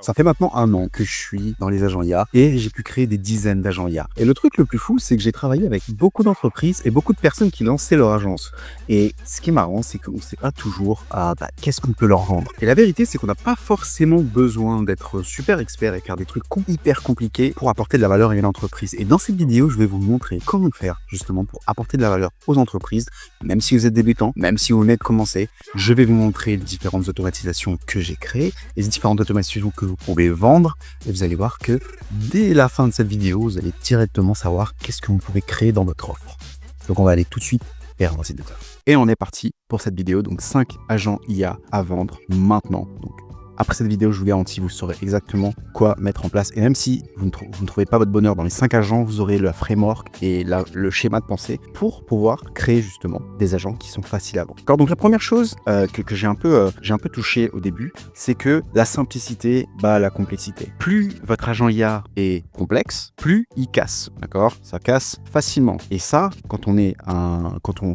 Ça fait maintenant 1 an que je suis dans les agents IA et j'ai pu créer des dizaines d'agents IA. Et le truc le plus fou, c'est que j'ai travaillé avec beaucoup d'entreprises et beaucoup de personnes qui lançaient leur agence. Et ce qui est marrant, c'est qu'on ne sait pas toujours qu'est-ce qu'on peut leur vendre. Et la vérité, c'est qu'on n'a pas forcément besoin d'être super expert et faire des trucs hyper compliqués pour apporter de la valeur à une entreprise. Et dans cette vidéo, je vais vous montrer comment faire justement pour apporter de la valeur aux entreprises, même si vous êtes débutant, même si vous venez de commencer. Je vais vous montrer les différentes automatisations que j'ai créées, les différentes automatisations que vous pouvez vendre, et vous allez voir que dès la fin de cette vidéo, vous allez directement savoir qu'est-ce que vous pouvez créer dans votre offre. Donc on va aller tout de suite vers un site de et on est parti pour cette vidéo, donc 5 agents IA à vendre maintenant. Donc après cette vidéo, je vous garantis, vous saurez exactement quoi mettre en place. Et même si vous ne trouvez pas votre bonheur dans les 5 agents, vous aurez le framework et le schéma de pensée pour pouvoir créer justement des agents qui sont faciles à vendre. D'accord, donc la première chose que j'ai un peu touché au début, c'est que la simplicité bat la complexité. Plus votre agent IA est complexe, plus il casse. D'accord, ça casse facilement. Et ça, quand on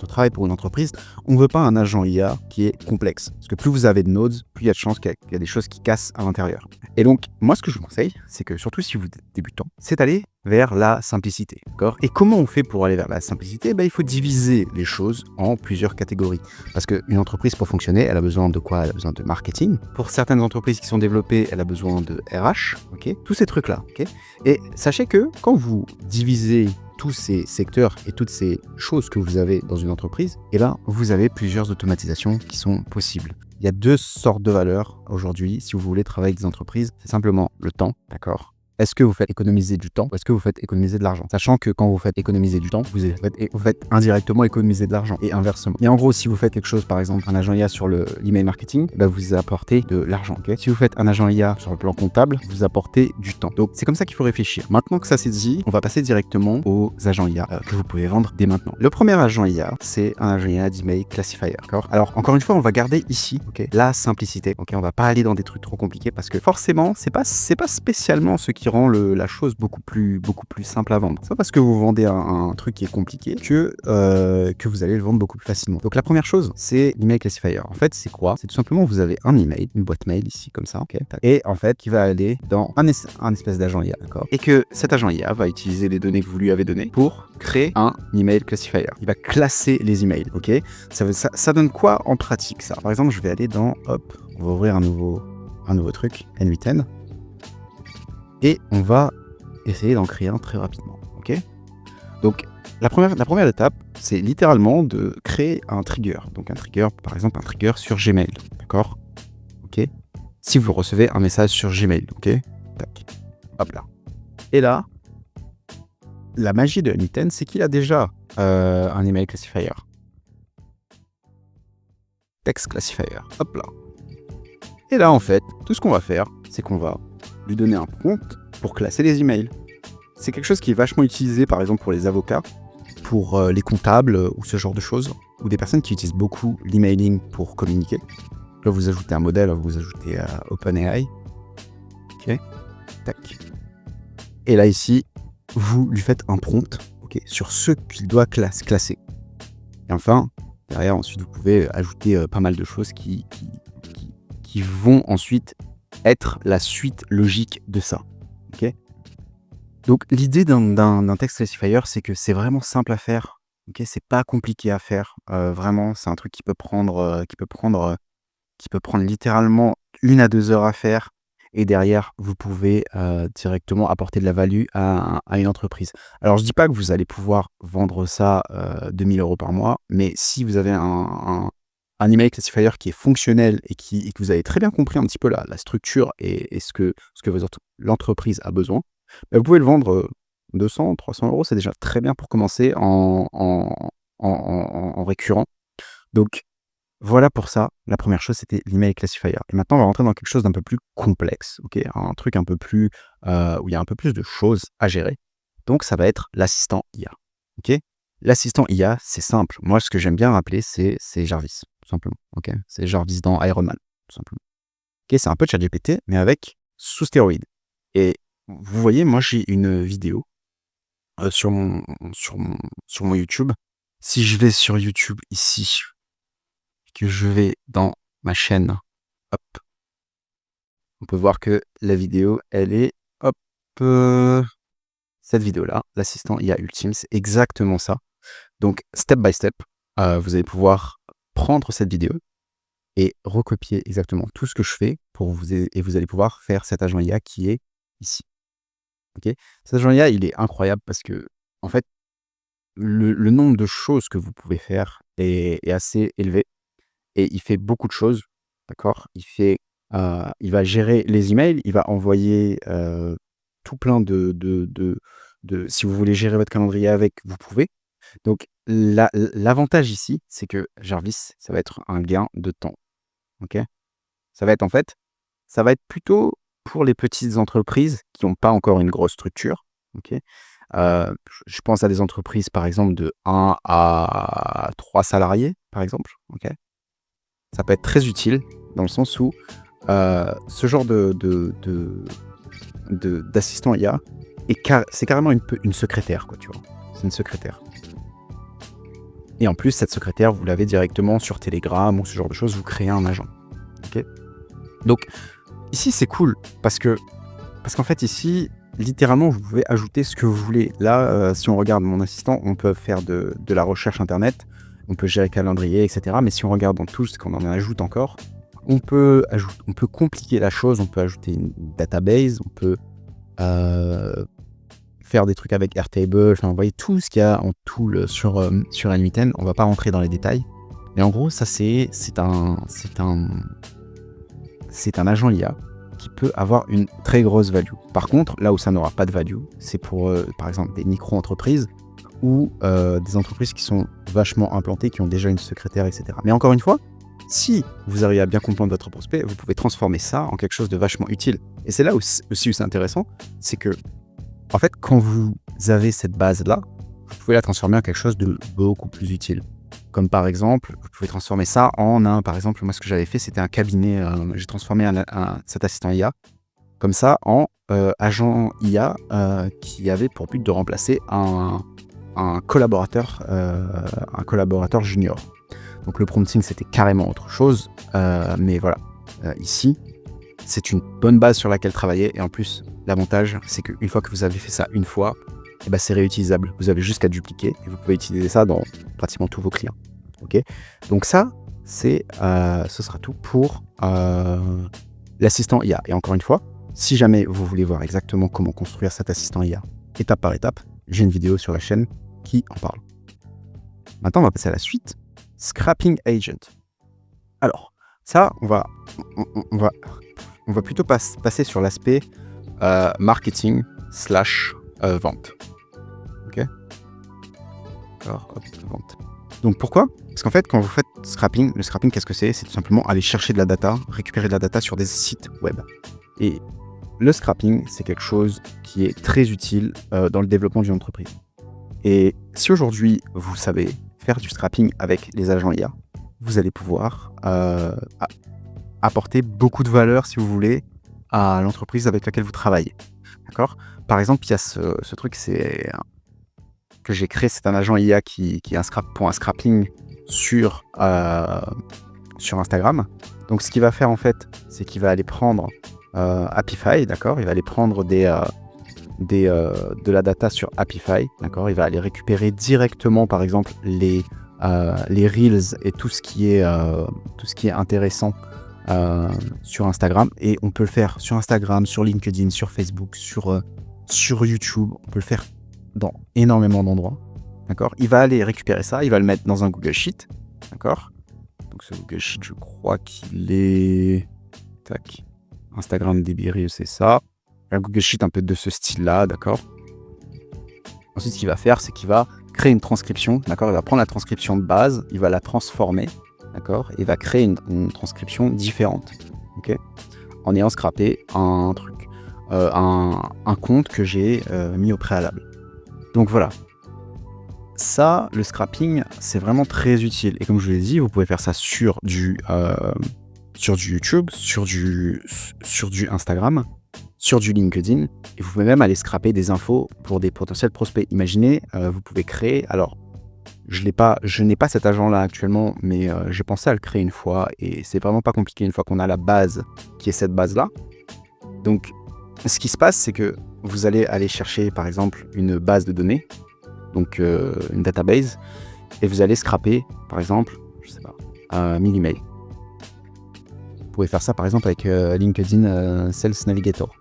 travaille pour une entreprise, on ne veut pas un agent IA qui est complexe. Parce que plus vous avez de nodes, plus il y a de chances qu'il y a des choses qui cassent à l'intérieur. Et donc, moi, ce que je vous conseille, c'est que surtout si vous êtes débutant, c'est d'aller vers la simplicité. D'accord ? Et comment on fait pour aller vers la simplicité ? Il faut diviser les choses en plusieurs catégories. Parce qu'une entreprise, pour fonctionner, elle a besoin de quoi ? Elle a besoin de marketing. Pour certaines entreprises qui sont développées, elle a besoin de RH. Ok ? Tous ces trucs-là. Ok ? Et sachez que quand vous divisez tous ces secteurs et toutes ces choses que vous avez dans une entreprise, et là, vous avez plusieurs automatisations qui sont possibles. Il y a 2 sortes de valeurs aujourd'hui si vous voulez travailler avec des entreprises. C'est simplement le temps, d'accord ? Est-ce que vous faites économiser du temps ou est-ce que vous faites économiser de l'argent ? Sachant que quand vous faites économiser du temps, vous faites indirectement économiser de l'argent et inversement. Et en gros, si vous faites quelque chose, par exemple un agent IA sur l'email marketing, vous apportez de l'argent. Okay ? Si vous faites un agent IA sur le plan comptable, vous apportez du temps. Donc c'est comme ça qu'il faut réfléchir. Maintenant que ça c'est dit, on va passer directement aux agents IA que vous pouvez vendre dès maintenant. Le premier agent IA, c'est un agent IA d'email classifier. D'accord ? Alors encore une fois, on va garder ici, la simplicité. On va pas aller dans des trucs trop compliqués parce que forcément, c'est pas spécialement ce qui rend la chose beaucoup plus simple à vendre. C'est pas parce que vous vendez un truc qui est compliqué que vous allez le vendre beaucoup plus facilement. Donc la première chose, c'est l'email classifier. En fait, c'est quoi ? C'est tout simplement vous avez un email, une boîte mail ici comme ça, et en fait qui va aller dans un espèce d'agent IA, d'accord ? Et que cet agent IA va utiliser les données que vous lui avez données pour créer un email classifier. Il va classer les emails, ok ? Ça donne quoi en pratique ça ? Par exemple, je vais aller dans, on va ouvrir un nouveau truc, N8N. Et on va essayer d'en créer un très rapidement, ok ? Donc, la première étape, c'est littéralement de créer un trigger. Donc, un trigger, par exemple, un trigger sur Gmail, d'accord ? Ok ? Si vous recevez un message sur Gmail, ok ? Tac. Hop là. Et là, la magie de N8N, c'est qu'il a déjà un email classifier. Text classifier. Hop là. Et là, en fait, tout ce qu'on va faire, c'est qu'on va lui donner un prompt pour classer les emails. C'est quelque chose qui est vachement utilisé, par exemple, pour les avocats, pour les comptables ou ce genre de choses, ou des personnes qui utilisent beaucoup l'emailing pour communiquer. Là, vous ajoutez un modèle, vous ajoutez OpenAI. Ok, tac. Et là, ici, vous lui faites un prompt, sur ce qu'il doit classer. Et enfin, derrière, ensuite, vous pouvez ajouter pas mal de choses qui vont ensuite être la suite logique de ça. Ok ? Donc l'idée d'un text classifier, c'est que c'est vraiment simple à faire. Ok ? C'est pas compliqué à faire. Vraiment, c'est un truc qui peut prendre littéralement 1 à 2 heures à faire. Et derrière, vous pouvez directement apporter de la value à une entreprise. Alors, je dis pas que vous allez pouvoir vendre ça 2 000 € par mois, mais si vous avez un email classifier qui est fonctionnel et que vous avez très bien compris un petit peu la structure et ce que l'entreprise a besoin, vous pouvez le vendre 200, 300 €. C'est déjà très bien pour commencer en récurrent. Donc, voilà pour ça, la première chose, c'était l'email classifier. Et maintenant, on va rentrer dans quelque chose d'un peu plus complexe, un truc un peu plus, où il y a un peu plus de choses à gérer. Donc, ça va être l'assistant IA, ok ? L'assistant IA, c'est simple. Moi, ce que j'aime bien rappeler, c'est Jarvis, tout simplement, ok ? C'est Jarvis dans Iron Man, tout simplement. Ok, c'est un peu ChatGPT, mais sous stéroïdes. Et vous voyez, moi, j'ai une vidéo sur mon YouTube. Si je vais sur YouTube ici, que je vais dans ma chaîne, hop, on peut voir que la vidéo, elle est, hop, euh, cette vidéo-là, l'assistant IA ultime, c'est exactement ça. Donc, step by step, vous allez pouvoir prendre cette vidéo et recopier exactement tout ce que je fais pour et vous allez pouvoir faire cet agent IA qui est ici. Ok. Cet agent IA, il est incroyable parce que, en fait, le nombre de choses que vous pouvez faire est assez élevé et il fait beaucoup de choses, d'accord? Il va gérer les emails, il va envoyer tout plein si vous voulez gérer votre calendrier avec, vous pouvez. Donc, l'avantage ici, c'est que Jarvis, ça va être un gain de temps. Ok. Ça va être en fait, ça va être plutôt pour les petites entreprises qui n'ont pas encore une grosse structure. Ok. Je pense à des entreprises, par exemple, de 1 à 3 salariés, par exemple. Ok. Ça peut être très utile dans le sens où ce genre d'assistant IA, c'est carrément une secrétaire, quoi, tu vois. C'est une secrétaire. Et en plus, cette secrétaire, vous l'avez directement sur Telegram ou ce genre de choses, vous créez un agent. Ok. Donc, ici, c'est cool parce qu'en fait, ici, littéralement, vous pouvez ajouter ce que vous voulez. Là, si on regarde mon assistant, on peut faire de la recherche Internet, on peut gérer calendrier, etc. Mais si on regarde dans Tools, qu'on en ajoute encore, on peut compliquer la chose, on peut ajouter une database, on peut faire des trucs avec Airtable, enfin, vous voyez tout ce qu'il y a en tool sur N8N. On va pas rentrer dans les détails. Mais en gros, ça, c'est un agent IA qui peut avoir une très grosse value. Par contre, là où ça n'aura pas de value, c'est pour, par exemple, des micro-entreprises ou des entreprises qui sont vachement implantées, qui ont déjà une secrétaire, etc. Mais encore une fois, si vous arrivez à bien comprendre votre prospect, vous pouvez transformer ça en quelque chose de vachement utile. Et c'est là aussi où c'est intéressant, c'est que, en fait, quand vous avez cette base-là, vous pouvez la transformer en quelque chose de beaucoup plus utile. Comme par exemple, vous pouvez transformer ça en par exemple, moi ce que j'avais fait, c'était un cabinet, j'ai transformé cet assistant IA, comme ça, en agent IA qui avait pour but de remplacer un collaborateur junior. Donc le prompting, c'était carrément autre chose, mais voilà, ici, c'est une bonne base sur laquelle travailler, et en plus, l'avantage, c'est qu'une fois que vous avez fait ça une fois, eh ben, c'est réutilisable. Vous avez juste qu'à dupliquer, et vous pouvez utiliser ça dans pratiquement tous vos clients. Ok. Donc ça, ce sera tout pour l'assistant IA. Et encore une fois, si jamais vous voulez voir exactement comment construire cet assistant IA, étape par étape, j'ai une vidéo sur la chaîne qui en parle. Maintenant, on va passer à la suite. Scrapping Agent. Alors, ça, on va plutôt passer sur l'aspect marketing / vente. Ok. Alors, hop, vente. Donc pourquoi? Parce qu'en fait, quand vous faites scrapping, le scrapping, qu'est-ce que c'est? C'est tout simplement aller chercher de la data, récupérer de la data sur des sites web. Et le scrapping, c'est quelque chose qui est très utile dans le développement d'une entreprise. Et si aujourd'hui, vous savez faire du scrapping avec les agents IA, vous allez pouvoir apporter beaucoup de valeur, si vous voulez, à l'entreprise avec laquelle vous travaillez. D'accord? Par exemple, il y a ce truc, que j'ai créé, c'est un agent IA qui est pour un scrapping sur Instagram. Donc, ce qu'il va faire, en fait, c'est qu'il va aller prendre Apify, d'accord? Il va aller prendre de la data sur Apify, d'accord? Il va aller récupérer directement, par exemple, les Reels et tout ce qui est intéressant sur Instagram. Et on peut le faire sur Instagram, sur LinkedIn, sur Facebook, sur YouTube. On peut le faire dans énormément d'endroits, d'accord? Il va aller récupérer ça, il va le mettre dans un Google Sheet, d'accord? Donc ce Google Sheet, je crois qu'il est... Tac. Instagram DB Reels, c'est ça. Un Google Sheet un peu de ce style-là, d'accord? Ensuite, ce qu'il va faire, c'est qu'il va créer une transcription, d'accord? Il va prendre la transcription de base, il va la transformer, d'accord? Et il va créer une transcription différente, ok? En ayant scrappé un truc, un compte que j'ai mis au préalable. Donc voilà. Ça, le scrapping, c'est vraiment très utile. Et comme je vous l'ai dit, vous pouvez faire ça sur du YouTube, sur du Instagram, sur du LinkedIn. Et vous pouvez même aller scraper des infos pour des potentiels prospects. Imaginez, vous pouvez créer... Alors, je n'ai pas cet agent-là actuellement, mais j'ai pensé à le créer une fois. Et c'est vraiment pas compliqué une fois qu'on a la base, qui est cette base-là. Donc, ce qui se passe, c'est que vous allez aller chercher, par exemple, une base de données, donc une database, et vous allez scraper, par exemple, je sais pas, 1000 emails. Vous pouvez faire ça, par exemple, avec LinkedIn Sales Navigator.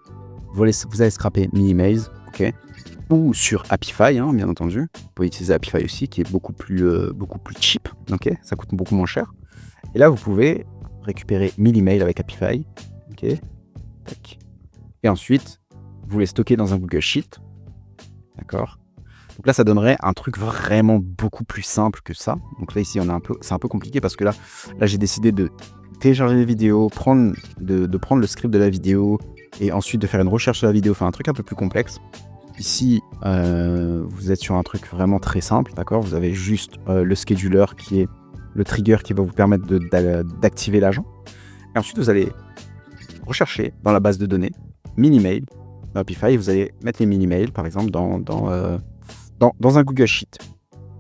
Vous allez scraper 1000 emails, ok, ou sur Apify, hein, bien entendu. Vous pouvez utiliser Apify aussi, qui est beaucoup plus cheap, ok, ça coûte beaucoup moins cher. Et là, vous pouvez récupérer 1000 emails avec Apify, ok, tac. Et ensuite, vous les stockez dans un Google Sheet, d'accord. Donc là, ça donnerait un truc vraiment beaucoup plus simple que ça. Donc là, ici, c'est un peu compliqué parce que là j'ai décidé de télécharger les vidéos, de prendre le script de la vidéo et ensuite de faire une recherche sur la vidéo, enfin un truc un peu plus complexe. Ici, vous êtes sur un truc vraiment très simple, d'accord. Vous avez juste le scheduler qui est le trigger qui va vous permettre d'activer l'agent. Et ensuite, vous allez rechercher dans la base de données 1000 emails dans Apify. Vous allez mettre les 1000 emails, par exemple, dans un Google Sheet.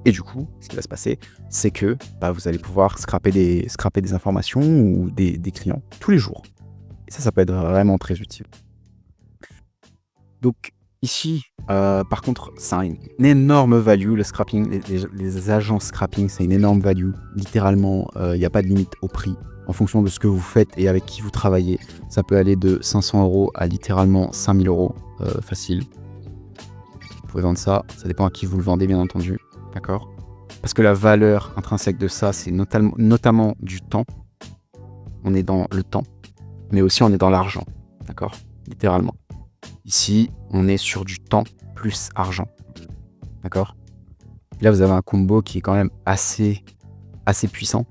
Et du coup, ce qui va se passer, c'est que vous allez pouvoir scraper des informations ou des clients tous les jours. Et ça peut être vraiment très utile. Donc ici, par contre, ça a une énorme value, le scrapping, les agents scrapping, c'est une énorme value. Littéralement, il n'y a pas de limite au prix. En fonction de ce que vous faites et avec qui vous travaillez, ça peut aller de 500 € à littéralement 5000 € facile. Vous pouvez vendre ça dépend à qui vous le vendez, bien entendu, d'accord. Parce que la valeur intrinsèque de ça, c'est notamment du temps. On est dans le temps, mais aussi on est dans l'argent, d'accord, littéralement. Ici, on est sur du temps plus argent, d'accord. Là, vous avez un combo qui est quand même assez puissant,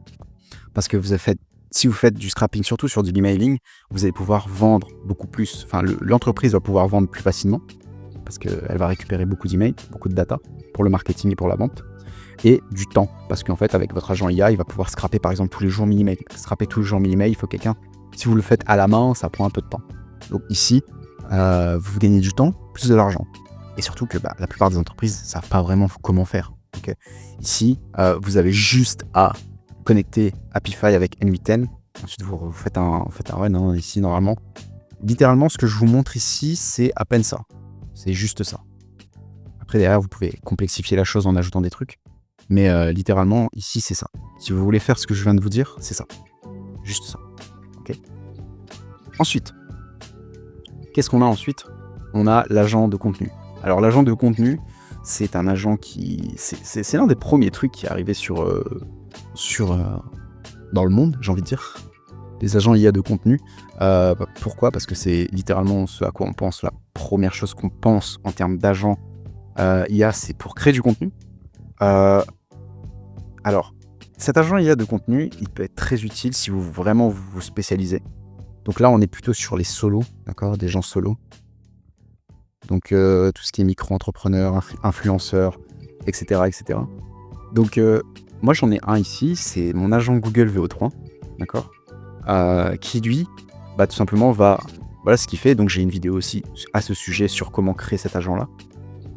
parce que si vous faites du scrapping, surtout sur du emailing, vous allez pouvoir vendre beaucoup plus, enfin l'entreprise va pouvoir vendre plus facilement, parce qu'elle va récupérer beaucoup d'emails, beaucoup de data pour le marketing et pour la vente, et du temps, parce qu'en fait, avec votre agent IA, il va pouvoir scraper par exemple tous les jours 1000 emails. Scraper tous les jours 1000 emails, il faut quelqu'un. Si vous le faites à la main, ça prend un peu de temps. Donc ici, vous gagnez du temps, plus de l'argent. Et surtout que la plupart des entreprises ne savent pas vraiment comment faire. Okay. Ici, vous avez juste à connecter Apify avec N8N. Ensuite, vous faites un run, hein, ici, normalement. Littéralement, ce que je vous montre ici, c'est à peine ça. C'est juste ça. Après, derrière, vous pouvez complexifier la chose en ajoutant des trucs. Mais littéralement, ici, c'est ça. Si vous voulez faire ce que je viens de vous dire, c'est ça. Juste ça. Ok. Ensuite, qu'est-ce qu'on a ensuite? On a l'agent de contenu. Alors, l'agent de contenu, c'est un agent qui... C'est l'un des premiers trucs qui est arrivé dans le monde, j'ai envie de dire. Les agents IA de contenu. Pourquoi? Parce que c'est littéralement ce à quoi on pense. La première chose qu'on pense en termes d'agent IA, c'est pour créer du contenu. Alors, cet agent IA de contenu, il peut être très utile si vous vous spécialisez. Donc là, on est plutôt sur les solos, d'accord, des gens solos. Donc tout ce qui est micro-entrepreneur, influenceur, etc., etc. Donc moi, j'en ai un ici, c'est mon agent Google VO3, d'accord, qui lui, tout simplement voilà ce qu'il fait. Donc j'ai une vidéo aussi à ce sujet sur comment créer cet agent-là.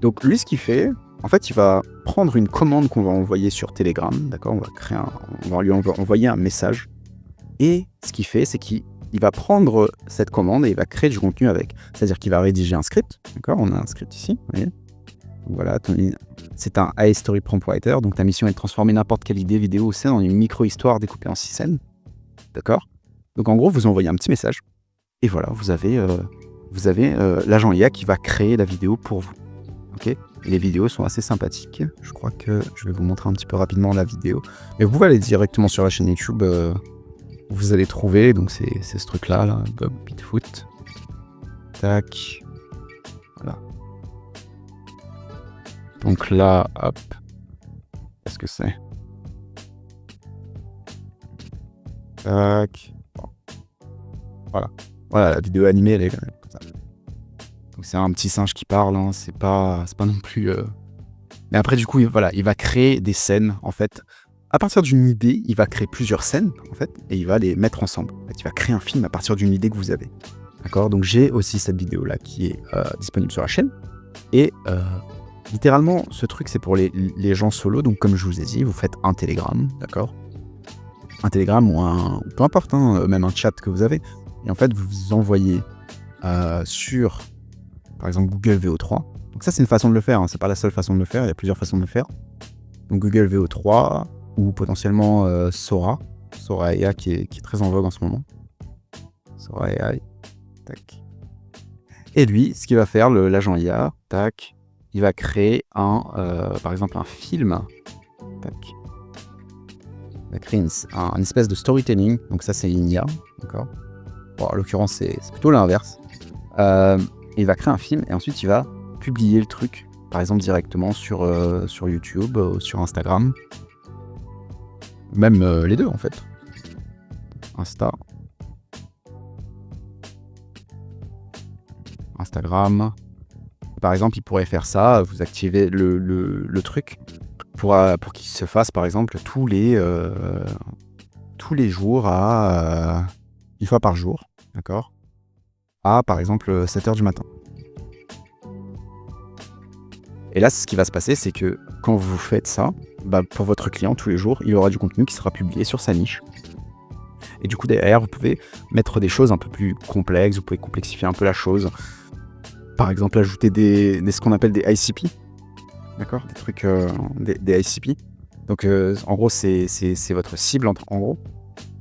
Donc lui, ce qu'il fait, en fait, il va prendre une commande qu'on va envoyer sur Telegram, d'accord, on va lui envoyer un message. Et ce qu'il fait, c'est qu'il va prendre cette commande et il va créer du contenu avec. C'est-à-dire qu'il va rédiger un script, d'accord, on a un script ici, vous voyez. Voilà, c'est un AI Story Prompt Writer, donc ta mission est de transformer n'importe quelle idée, vidéo ou scène en une micro-histoire découpée en 6 scènes, d'accord. Donc en gros, vous envoyez un petit message, et voilà, vous avez l'agent IA qui va créer la vidéo pour vous, ok. Et les vidéos sont assez sympathiques, je crois que je vais vous montrer un petit peu rapidement la vidéo, mais vous pouvez aller directement sur la chaîne YouTube, vous allez trouver, donc c'est ce truc-là, là, Bob Bitfoot, tac, voilà. Donc là, hop, qu'est-ce que c'est? Tac. Bon. Voilà, la vidéo animée, elle est comme ça. Donc c'est un petit singe qui parle, hein, c'est pas non plus... Mais après, du coup, il va créer des scènes, en fait. À partir d'une idée, il va créer plusieurs scènes, en fait, et il va les mettre ensemble. En fait, il va créer un film à partir d'une idée que vous avez. D'accord? Donc j'ai aussi cette vidéo-là qui est disponible sur la chaîne. Et... littéralement, ce truc, c'est pour les gens solos. Donc, comme je vous ai dit, vous faites un Telegram, d'accord? Un Telegram ou peu importe, hein, même un chat que vous avez. Et en fait, vous envoyez sur, par exemple, Google VO3. Donc ça, c'est une façon de le faire, hein. C'est pas la seule façon de le faire, il y a plusieurs façons de le faire. Donc Google VO3 ou potentiellement Sora AI qui est très en vogue en ce moment. Sora AI, tac. Et lui, ce qu'il va faire, l'agent IA, tac, il va créer par exemple un film, tac. Il va créer un espèce de storytelling, donc ça c'est une IA, d'accord. Bon, en l'occurrence, c'est plutôt l'inverse. Il va créer un film et ensuite il va publier le truc, par exemple directement sur YouTube, sur Instagram. Même les deux en fait. Instagram. Par exemple, il pourrait faire ça, vous activez le truc pour qu'il se fasse par exemple tous les jours à une fois par jour, d'accord, à par exemple 7h du matin. Et là, ce qui va se passer, c'est que quand vous faites ça, pour votre client, tous les jours, il aura du contenu qui sera publié sur sa niche. Et du coup, derrière, vous pouvez mettre des choses un peu plus complexes, vous pouvez complexifier un peu la chose. Par exemple, ajouter ce qu'on appelle des ICP. D'accord, des trucs, des ICP. Donc, en gros, c'est votre cible, en gros.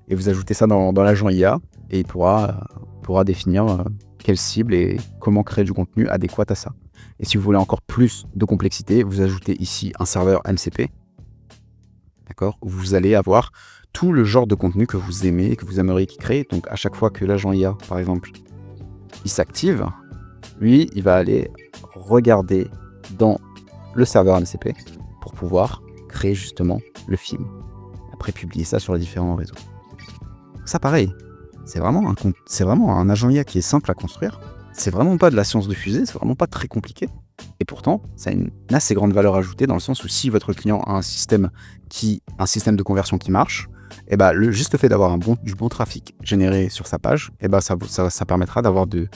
Et vous ajoutez ça dans l'agent IA, et il pourra définir quelle cible et comment créer du contenu adéquat à ça. Et si vous voulez encore plus de complexité, vous ajoutez ici un serveur MCP, d'accord, où vous allez avoir tout le genre de contenu que vous aimez, que vous aimeriez qu'il crée. Donc à chaque fois que l'agent IA, par exemple, il s'active, lui, il va aller regarder dans le serveur MCP pour pouvoir créer justement le film. Après, publier ça sur les différents réseaux. Ça, pareil, c'est vraiment un agent IA qui est simple à construire. C'est vraiment pas de la science de fusée, c'est vraiment pas très compliqué. Et pourtant, ça a une assez grande valeur ajoutée dans le sens où si votre client a un système de conversion qui marche, et le juste fait d'avoir du bon trafic généré sur sa page, ça permettra d'avoir des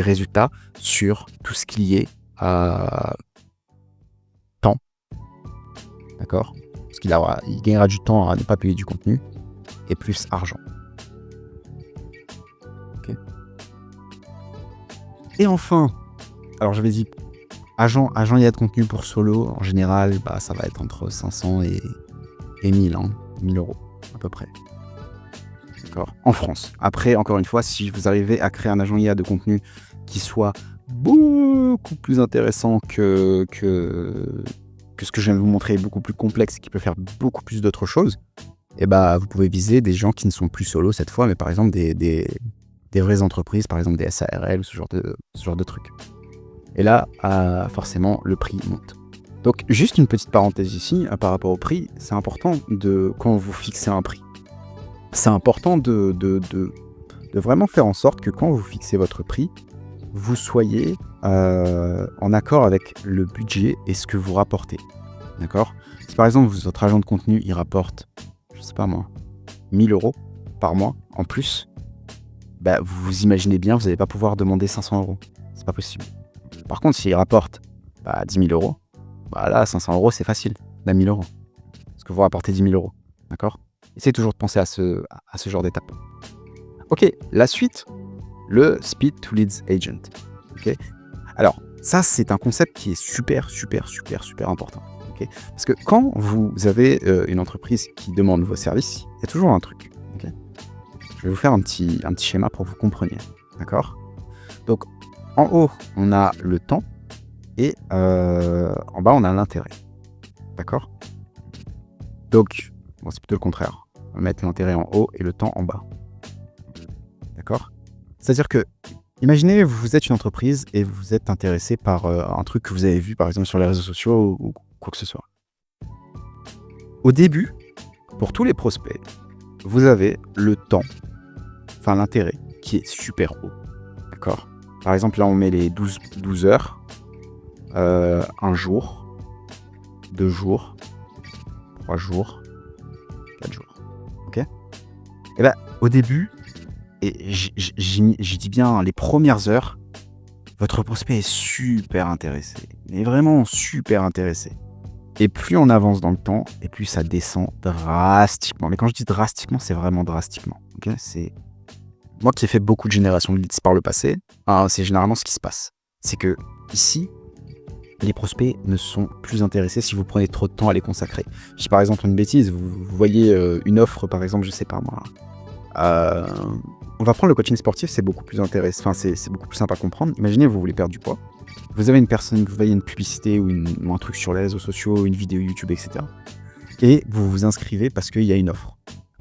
résultats sur tout ce qui est temps. D'accord ? Parce qu'il gagnera du temps à ne pas payer du contenu et plus argent. Ok. Et enfin, alors j'avais dit agent IA de contenu pour solo, en général, ça va être entre 500 et 1000, 1000 euros à peu près. D'accord ? En France. Après, encore une fois, si vous arrivez à créer un agent IA de contenu qui soit beaucoup plus intéressant que ce que je viens de vous montrer, beaucoup plus complexe et qui peut faire beaucoup plus d'autres choses, vous pouvez viser des gens qui ne sont plus solo cette fois, mais par exemple des vraies entreprises, par exemple des SARL ou ce genre de trucs. Et là, forcément, le prix monte. Donc, juste une petite parenthèse ici, par rapport au prix, c'est important quand vous fixez un prix, c'est important de vraiment faire en sorte que quand vous fixez votre prix, vous soyez en accord avec le budget et ce que vous rapportez. D'accord ? Si par exemple, votre agent de contenu, il rapporte, je sais pas moi, 1000 euros par mois en plus, vous imaginez bien, vous n'allez pas pouvoir demander 500 euros. C'est pas possible. Par contre, s'il rapporte 10 000 euros, là, 500 euros, c'est facile, 1000 euros. Parce que vous rapportez 10 000 euros. D'accord ? Essayez toujours de penser à ce genre d'étape. Ok, la suite, le Speed to Leads Agent. Ok ? Alors, ça, c'est un concept qui est super, super, super, super important. Okay ? Parce que quand vous avez une entreprise qui demande vos services, il y a toujours un truc. Okay ? Je vais vous faire un petit schéma pour que vous compreniez. D'accord ? Donc, en haut, on a le temps et en bas, on a l'intérêt. D'accord ? Donc, c'est plutôt le contraire. On va mettre l'intérêt en haut et le temps en bas. D'accord ? C'est-à-dire que, imaginez, vous êtes une entreprise et vous êtes intéressé par un truc que vous avez vu, par exemple, sur les réseaux sociaux ou quoi que ce soit. Au début, pour tous les prospects, vous avez le temps, enfin l'intérêt, qui est super haut. D'accord ? Par exemple, là, on met les 12 heures, un jour, 2 jours, 3 jours, 4 jours. Ok ? Et au début, et j'y dis bien les premières heures, votre prospect est super intéressé. Il est vraiment super intéressé. Et plus on avance dans le temps, et plus ça descend drastiquement. Mais quand je dis drastiquement, c'est vraiment drastiquement. Okay ? C'est moi qui ai fait beaucoup de générations de leads par le passé, c'est généralement ce qui se passe. C'est que ici, les prospects ne sont plus intéressés si vous prenez trop de temps à les consacrer. Je dis par exemple une bêtise, vous voyez une offre, par exemple, je sais pas moi. On va prendre le coaching sportif, c'est beaucoup plus intéressant, enfin c'est beaucoup plus simple à comprendre. Imaginez, vous voulez perdre du poids. Vous avez une personne, vous voyez une publicité ou un truc sur les réseaux sociaux, une vidéo YouTube, etc. Et vous vous inscrivez parce qu'il y a une offre.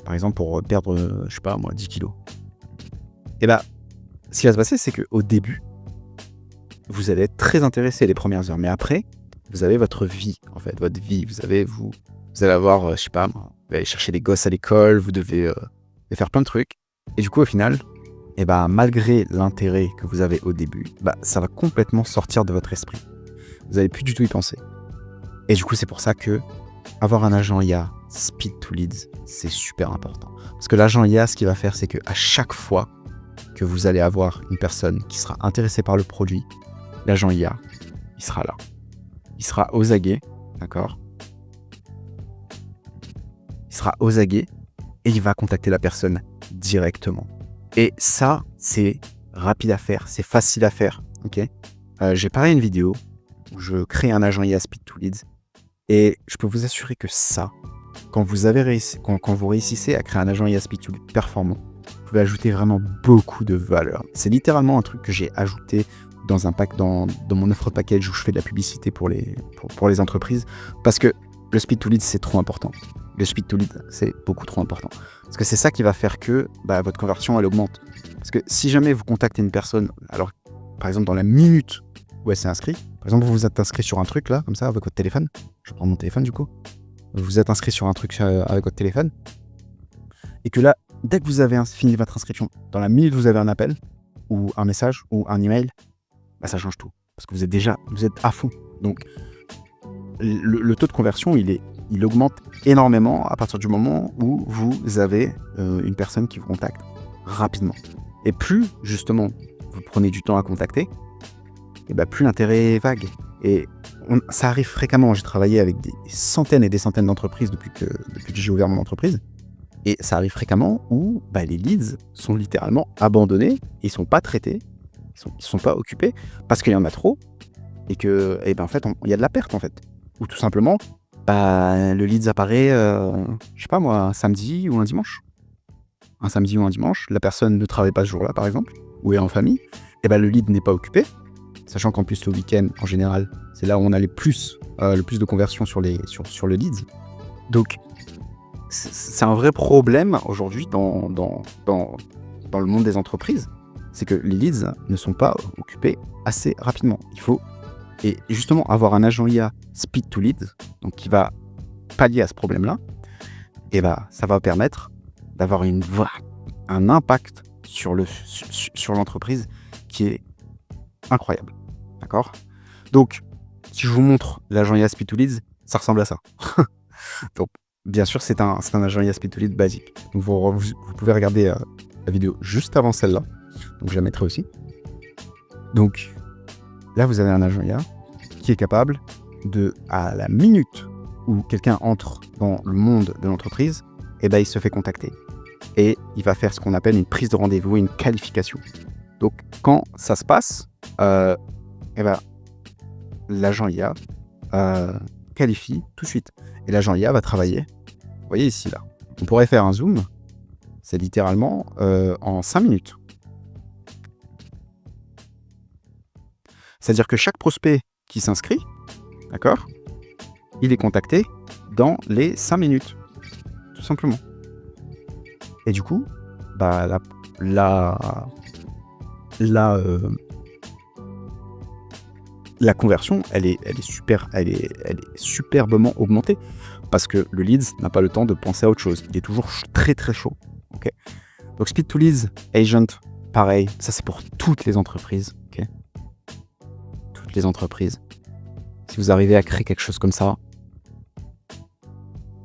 Par exemple, pour perdre, je sais pas moi, 10 kilos. Et bah, ce qui va se passer, c'est qu'au début, vous allez être très intéressé les premières heures. Mais après, vous avez votre vie, en fait, votre vie. Vous allez avoir, je sais pas, moi, vous allez chercher des gosses à l'école, vous devez faire plein de trucs. Et du coup, au final, malgré l'intérêt que vous avez au début, ça va complètement sortir de votre esprit. Vous n'allez plus du tout y penser. Et du coup, c'est pour ça que avoir un agent IA speed to leads, c'est super important. Parce que l'agent IA, ce qu'il va faire, c'est qu'à chaque fois que vous allez avoir une personne qui sera intéressée par le produit, l'agent IA, il sera là. Il sera aux aguets, d'accord ? Il sera aux aguets et il va contacter la personne directement. Et ça, c'est rapide à faire, c'est facile à faire, ok ? J'ai parlé une vidéo où je crée un agent IA speed to leads et je peux vous assurer que ça, quand vous réussissez à créer un agent IA speed to leads performant, vous pouvez ajouter vraiment beaucoup de valeur. C'est littéralement un truc que j'ai ajouté dans un pack, dans mon offre package où je fais de la publicité pour les entreprises, parce que le speed to lead, c'est trop important. Le speed to lead, c'est beaucoup trop important. Parce que c'est ça qui va faire que votre conversion, elle augmente. Parce que si jamais vous contactez une personne, alors par exemple dans la minute où elle s'est inscrite, par exemple vous vous êtes inscrit sur un truc là, comme ça, avec votre téléphone, je prends mon téléphone du coup, vous vous êtes inscrit sur un truc avec votre téléphone, et que là, dès que vous avez fini votre inscription, dans la minute où vous avez un appel, ou un message, ou un email, ça change tout. Parce que vous êtes à fond. Donc, le taux de conversion, il augmente énormément à partir du moment où vous avez une personne qui vous contacte rapidement. Et plus, justement, vous prenez du temps à contacter, plus l'intérêt est vague. Et ça arrive fréquemment. J'ai travaillé avec des centaines et des centaines d'entreprises depuis que j'ai ouvert mon entreprise. Et ça arrive fréquemment où les leads sont littéralement abandonnés, ils ne sont pas traités, ils sont pas occupés parce qu'il y en a trop et que en fait il y a de la perte en fait. Ou tout simplement le leads apparaît je sais pas moi un samedi ou un dimanche. Un samedi ou un dimanche, la personne ne travaille pas ce jour-là par exemple ou est en famille, le lead n'est pas occupé, sachant qu'en plus le week-end en général, c'est là où on a le plus de conversions sur le leads. Donc c'est un vrai problème aujourd'hui dans le monde des entreprises. C'est que les leads ne sont pas occupés assez rapidement. Il faut, et justement, avoir un agent IA speed to lead, donc qui va pallier à ce problème-là, ça va permettre d'avoir un impact sur l'entreprise qui est incroyable. D'accord ? Donc, si je vous montre l'agent IA speed to leads, ça ressemble à ça. Donc, bien sûr, c'est un agent IA speed to lead basique. Donc, vous pouvez regarder la vidéo juste avant celle-là. Donc je la mettrai aussi. Donc là, vous avez un agent IA qui est capable à la minute où quelqu'un entre dans le monde de l'entreprise, il se fait contacter. Et il va faire ce qu'on appelle une prise de rendez-vous, une qualification. Donc quand ça se passe, l'agent IA qualifie tout de suite. Et l'agent IA va travailler. Vous voyez ici, là. On pourrait faire un zoom. C'est littéralement en 5 minutes. C'est-à-dire que chaque prospect qui s'inscrit, d'accord, il est contacté dans les 5 minutes, tout simplement. Et du coup, la conversion, elle est superbement augmentée parce que le leads n'a pas le temps de penser à autre chose. Il est toujours très très chaud. Okay. Donc Speed to Leads, Agent, pareil, ça c'est pour toutes les entreprises. Okay. Toutes les entreprises. Si vous arrivez à créer quelque chose comme ça,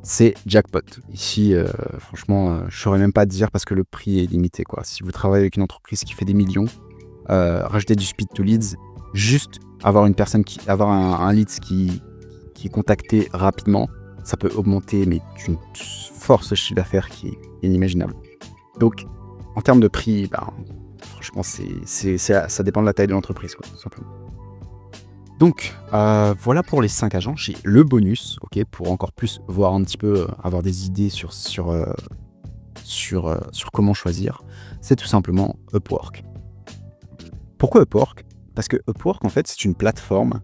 c'est jackpot. Ici, franchement, je ne saurais même pas dire parce que le prix est limité, quoi. Si vous travaillez avec une entreprise qui fait des millions, rajouter du Speed to Leads, juste avoir une personne avoir un leads qui est contacté rapidement, ça peut augmenter mais d'une force chiffre d'affaires qui est inimaginable. Donc En termes de prix, ben, franchement, ça dépend de la taille de l'entreprise, quoi, tout simplement. Donc, voilà pour les 5 agents. J'ai le bonus, ok, pour encore plus voir un petit peu, avoir des idées sur comment choisir. C'est tout simplement Upwork. Pourquoi Upwork? Parce que Upwork, en fait, c'est une plateforme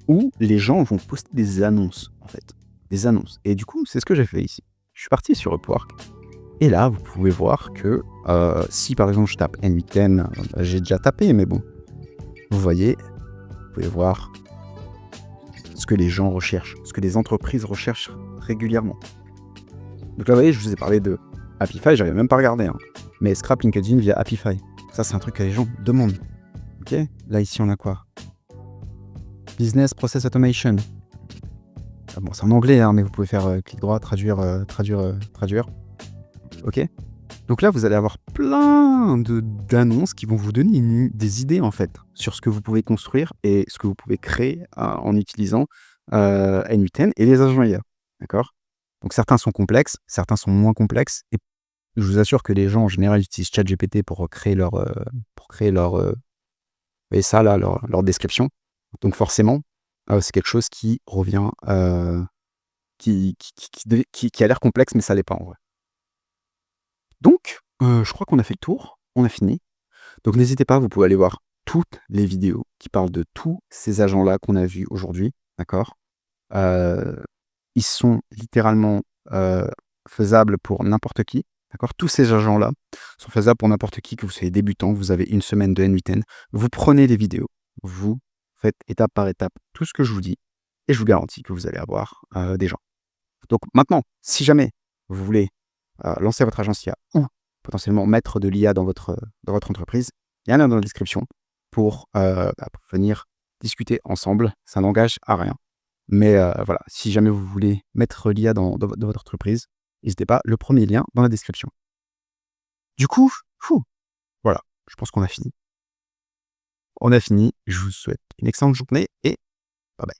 où les gens vont poster des annonces, en fait. Des annonces. Et du coup, c'est ce que j'ai fait ici. Je suis parti sur Upwork. Et là, vous pouvez voir que si par exemple je tape N8N, j'ai déjà tapé, mais bon, vous voyez, vous pouvez voir ce que les gens recherchent, ce que les entreprises recherchent régulièrement. Donc là, vous voyez, je vous ai parlé de Happify, j'avais même pas regardé, hein. Mais Scrap LinkedIn via Happify. Ça, c'est un truc que les gens demandent. Ok. Là, ici, on a quoi? Business Process Automation. Ah bon, c'est en anglais, hein, mais vous pouvez faire clic droit, traduire. Ok. Donc là, vous allez avoir plein d'annonces qui vont vous donner des idées, en fait, sur ce que vous pouvez construire et ce que vous pouvez créer en utilisant N8N et les agents IA. D'accord? Donc certains sont complexes, certains sont moins complexes. Et je vous assure que les gens, en général, utilisent ChatGPT pour créer vous voyez ça, là, leur description. Donc forcément, c'est quelque chose qui revient, qui a l'air complexe, mais ça l'est pas en vrai. Donc, je crois qu'on a fait le tour, on a fini. Donc n'hésitez pas, vous pouvez aller voir toutes les vidéos qui parlent de tous ces agents-là qu'on a vus aujourd'hui, d'accord? Ils sont littéralement, faisables pour n'importe qui, d'accord? Tous ces agents-là sont faisables pour n'importe qui, que vous soyez débutant, que vous avez une semaine de N8N. Vous prenez les vidéos, vous faites étape par étape tout ce que je vous dis et je vous garantis que vous allez avoir, des gens. Donc maintenant, si jamais vous voulez, lancer votre agence IA ou potentiellement mettre de l'IA dans votre entreprise, il y a un lien dans la description pour venir discuter ensemble. Ça n'engage à rien. Mais voilà, si jamais vous voulez mettre l'IA dans votre entreprise, n'hésitez pas, le premier lien dans la description. Du coup, voilà, je pense qu'on a fini. On a fini. Je vous souhaite une excellente journée et bye bye.